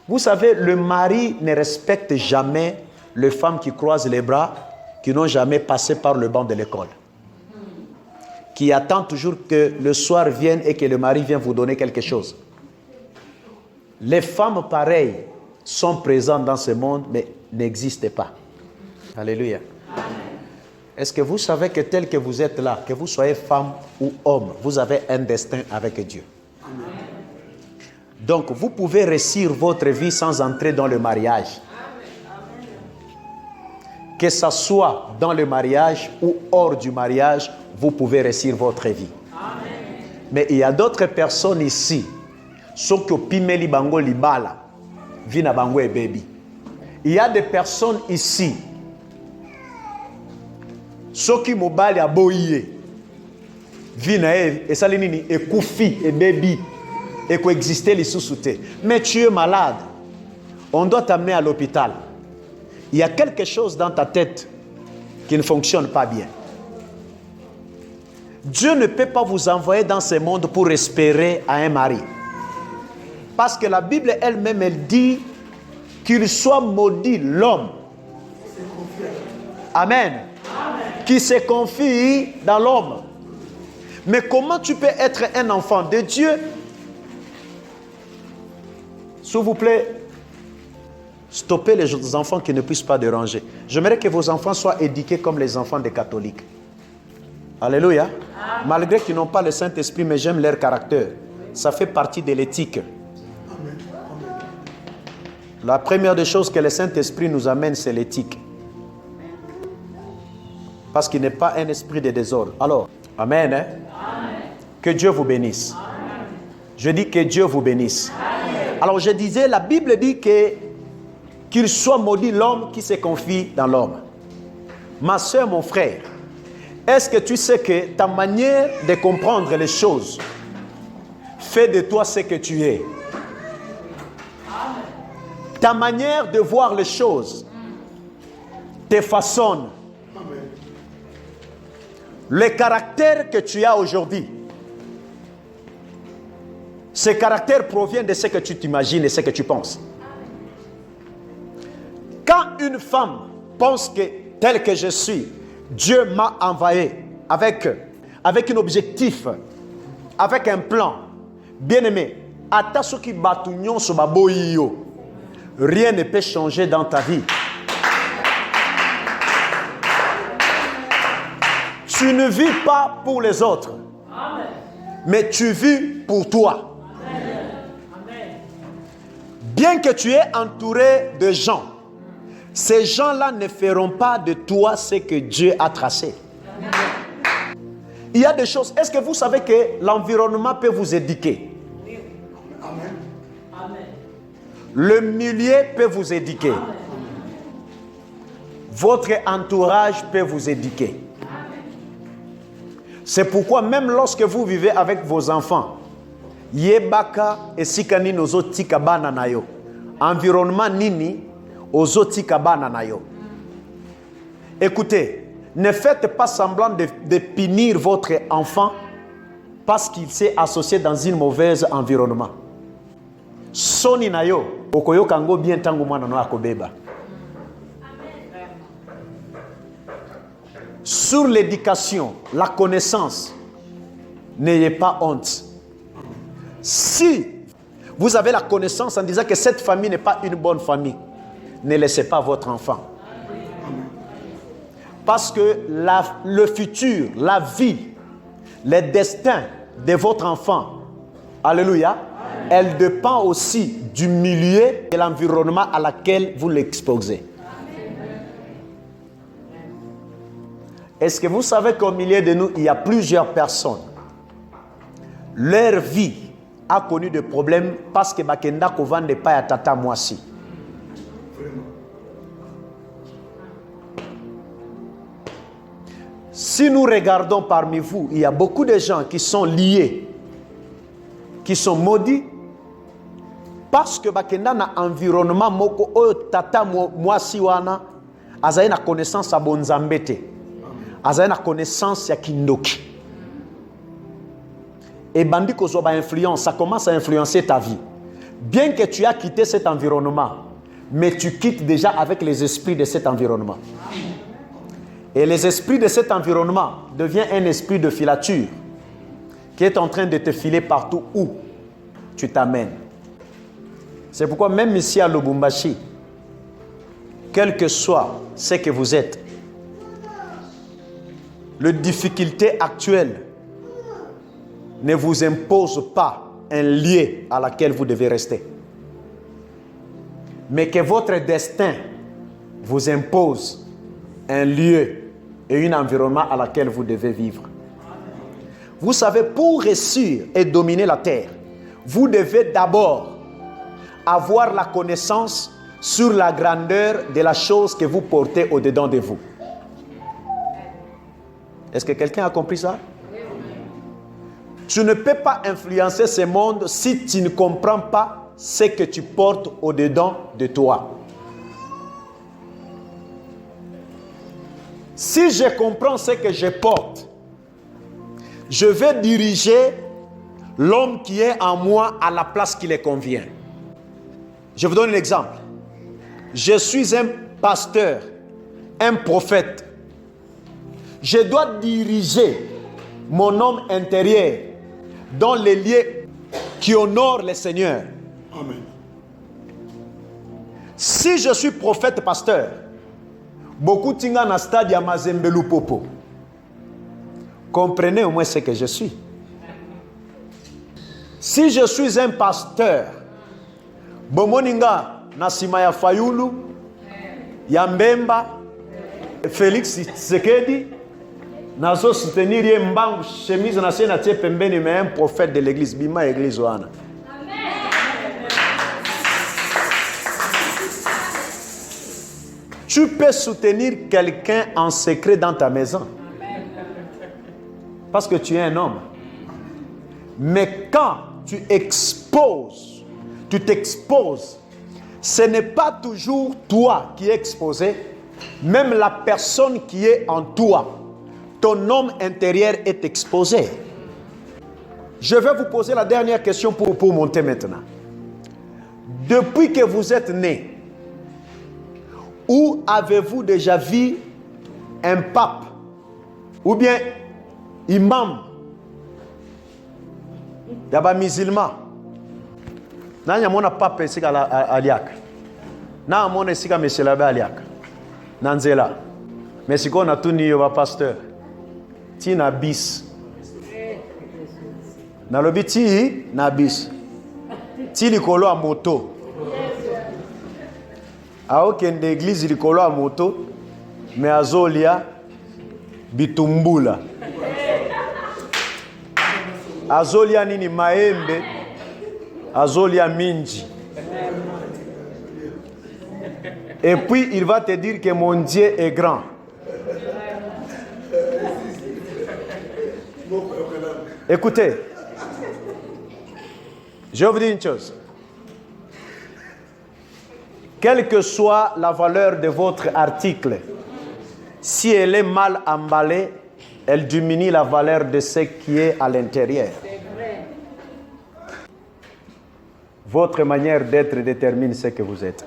Vous savez, le mari ne respecte jamais les femmes qui croisent les bras, qui n'ont jamais passé par le banc de l'école. Qui attendent toujours que le soir vienne et que le mari vienne vous donner quelque chose. Les femmes pareilles sont présentes dans ce monde, mais n'existent pas. Alléluia. Est-ce que vous savez que tel que vous êtes là, que vous soyez femme ou homme, vous avez un destin avec Dieu? Donc, vous pouvez réussir votre vie sans entrer dans le mariage. Que ce soit dans le mariage ou hors du mariage, vous pouvez réussir votre vie. Mais il y a d'autres personnes ici, il y a des personnes ici, ceux qui mobile a boyé, et salinini et koufi et baby et coexister les sous-soutés. Mais tu es malade, on doit t'amener à l'hôpital. Il y a quelque chose dans ta tête qui ne fonctionne pas bien. Dieu ne peut pas vous envoyer dans ce monde pour espérer à un mari. Parce que la Bible elle-même, elle dit qu'il soit maudit l'homme. Amen. Qui se confie dans l'homme. Mais comment tu peux être un enfant de Dieu? S'il vous plaît, stoppez les enfants qui ne puissent pas déranger. J'aimerais que vos enfants soient éduqués comme les enfants des catholiques. Alléluia. Malgré qu'ils n'ont pas le Saint-Esprit, mais j'aime leur caractère. Ça fait partie de l'éthique. La première des choses que le Saint-Esprit nous amène, c'est l'éthique. Parce qu'il n'est pas un esprit de désordre. Alors, amen. Amen. Que Dieu vous bénisse. Amen. Je dis que Dieu vous bénisse. Amen. Alors, je disais, la Bible dit qu'il soit maudit l'homme qui se confie dans l'homme. Ma soeur, mon frère, est-ce que tu sais que ta manière de comprendre les choses fait de toi ce que tu es? Ta manière de voir les choses te façonne. Le caractère que tu as aujourd'hui, ce caractère provient de ce que tu t'imagines et ce que tu penses. Quand une femme pense que tel que je suis, Dieu m'a envoyé avec un objectif, avec un plan, bien aimé, rien ne peut changer dans ta vie. Tu ne vis pas pour les autres, mais tu vis pour toi. Bien que tu es entouré de gens, ces gens-là ne feront pas de toi ce que Dieu a tracé. Il y a des choses. Est-ce que vous savez que l'environnement peut vous éduquer? Le milieu peut vous éduquer. Votre entourage peut vous éduquer. C'est pourquoi même lorsque vous vivez avec vos enfants, yebaka esikani nozotika bana nayo. Environnement nini ozotika bana nayo. Écoutez, ne faites pas semblant de punir votre enfant parce qu'il s'est associé dans un mauvais environnement. Soni nayo okoyoka ngo bien tangu mwana no akobeba. Sur l'éducation, la connaissance, n'ayez pas honte. Si vous avez la connaissance en disant que cette famille n'est pas une bonne famille, ne laissez pas votre enfant. Parce que le futur, la vie, le destin de votre enfant, alléluia, elle dépend aussi du milieu et l'environnement à laquelle vous l'exposez. Est-ce que vous savez qu'au milieu de nous, il y a plusieurs personnes? Leur vie a connu des problèmes parce que Bakenda Kovan n'est pas à Tata Moissi. Si nous regardons parmi vous, il y a beaucoup de gens qui sont liés, qui sont maudits, parce que Bakenda na environnement moko o Tata Moissi wana azaye na connaissance à Bonzambete. Azaye na connaissance ya Kindoki. Et bandi ko zoba influence, ça commence à influencer ta vie. Bien que tu as quitté cet environnement, mais tu quittes déjà avec les esprits de cet environnement. Et les esprits de cet environnement deviennent un esprit de filature qui est en train de te filer partout où tu t'amènes. C'est pourquoi même ici à Lubumbashi, quel que soit ce que vous êtes, les difficultés actuelles ne vous imposent pas un lieu à laquelle vous devez rester. Mais que votre destin vous impose un lieu et un environnement à laquelle vous devez vivre. Vous savez, pour réussir et dominer la terre, vous devez d'abord avoir la connaissance sur la grandeur de la chose que vous portez au-dedans de vous. Est-ce que quelqu'un a compris ça? Tu ne peux pas influencer ce monde si tu ne comprends pas ce que tu portes au-dedans de toi. Si je comprends ce que je porte, je vais diriger l'homme qui est en moi à la place qui lui convient. Je vous donne un exemple. Je suis un pasteur, un prophète. Je dois diriger mon homme intérieur dans les lieux qui honorent le Seigneur. Amen. Si je suis prophète pasteur, beaucoup tinga na stade ya Mazembelu Popo. Comprenez au moins ce que je suis. Si je suis un pasteur, Bomoninga na sima ya Fayulu, ya Mbemba, Félix Tshisekedi, nazo soutenir ye mbangu chemise na sena tie pembeni, mais un prophète de l'église, bima église wana. Tu peux soutenir quelqu'un en secret dans ta maison. Parce que tu es un homme. Mais quand tu t'exposes, ce n'est pas toujours toi qui es exposé, même la personne qui est en toi, ton homme intérieur est exposé. Je vais vous poser la dernière question pour monter maintenant. Depuis que vous êtes né, où avez-vous déjà vu un pape ou bien imam yaba musulman? Nanya mona pape sika aliaka. Na mona sika monsieur l'abbé aliaka. Nanzela. Mais siko na tuni yo ba pasteur. Ti na bis. Na lobi ti na bis. Ti likolo a moto. Aokende église likolo a moto, mais azolia bitumbula. Azolia nini maembe, azolia minji. Et puis il va te dire que mon Dieu est grand. Écoutez, je vais vous dire une chose. Quelle que soit la valeur de votre article, si elle est mal emballée, elle diminue la valeur de ce qui est à l'intérieur. Votre manière d'être détermine ce que vous êtes.